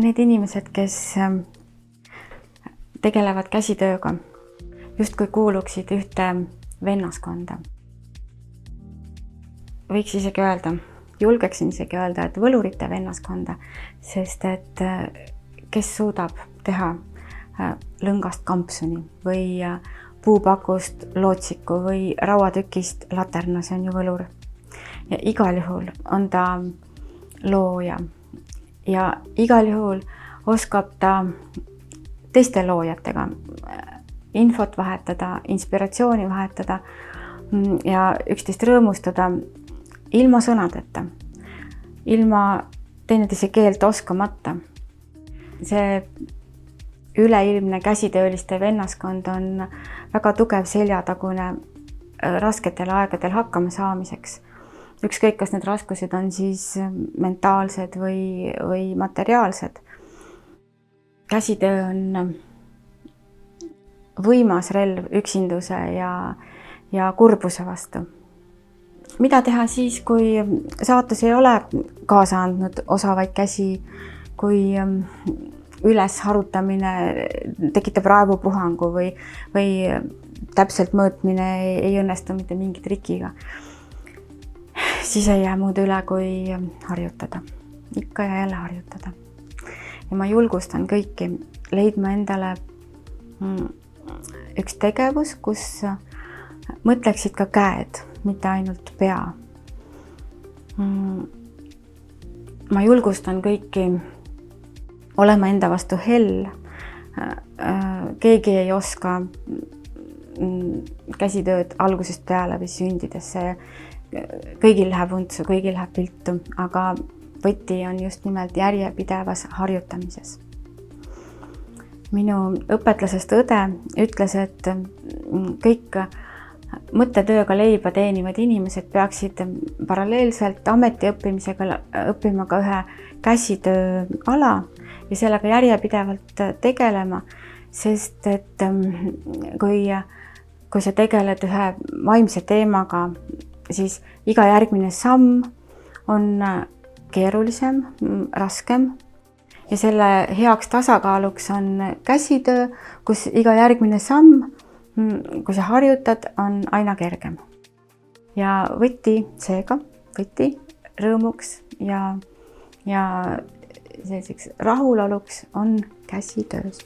need inimesed, kes tegelevad käsitööga, justkui kuuluksid ühte vennaskonda. Võiks isegi öelda, julgeksin isegi öelda, et võlurite vennaskonda, sest et kes suudab teha lõngast kampsuni või puupakust lootsiku või rauatükist laterna, see on ju võlur. Ja igal juhul on ta looja ja igal juhul oskab ta teiste loojatega infot vahetada, inspiratsiooni vahetada ja üksteist rõõmustada ilma sõnadeta, ilma teineteise keelt oskamata. See üleilmne käsitööliste vennaskond on väga tugev seljatagune rasketel aegadel hakkama saamiseks. Ükskõik, kas need raskused on siis mentaalsed või materiaalsed. Käsitöö on võimas relv üksinduse ja kurbuse vastu. Mida teha siis, kui saatus ei ole kaasa andnud osavaid käsi, kui üles harutamine tekitab raevupuhangu või täpselt mõõtmine ei õnnestu mitte mingi trikiga? Siis ei jää muud üle, kui harjutada. Ikka ja jälle harjutada. Ja ma julgustan kõiki leidma endale üks tegevus, kus mõtleksid ka käed, mitte ainult pea. Ma julgustan kõiki olema enda vastu hell. Keegi ei oska käsitööd algusest peale või sündides. Kõigil läheb untsu, kõigil läheb viltu, aga võti on just nimelt järjepidevas harjutamises. Minu õpetlasest õde ütles, et kõik mõttetööga leiba teenivad inimesed peaksid paralleelselt ametiõppimisega õppima ka ühe käsitööala ja sellega järjepidevalt tegelema, sest et kui sa tegeled ühe vaimse teemaga, siis iga järgmine samm on keerulisem, raskem ja selle heaks tasakaaluks on käsitöö, kus iga järgmine samm, kui sa harjutad, on aina kergem. Ja võti rõõmuks ja selliseks rahuloluks on käsitöös.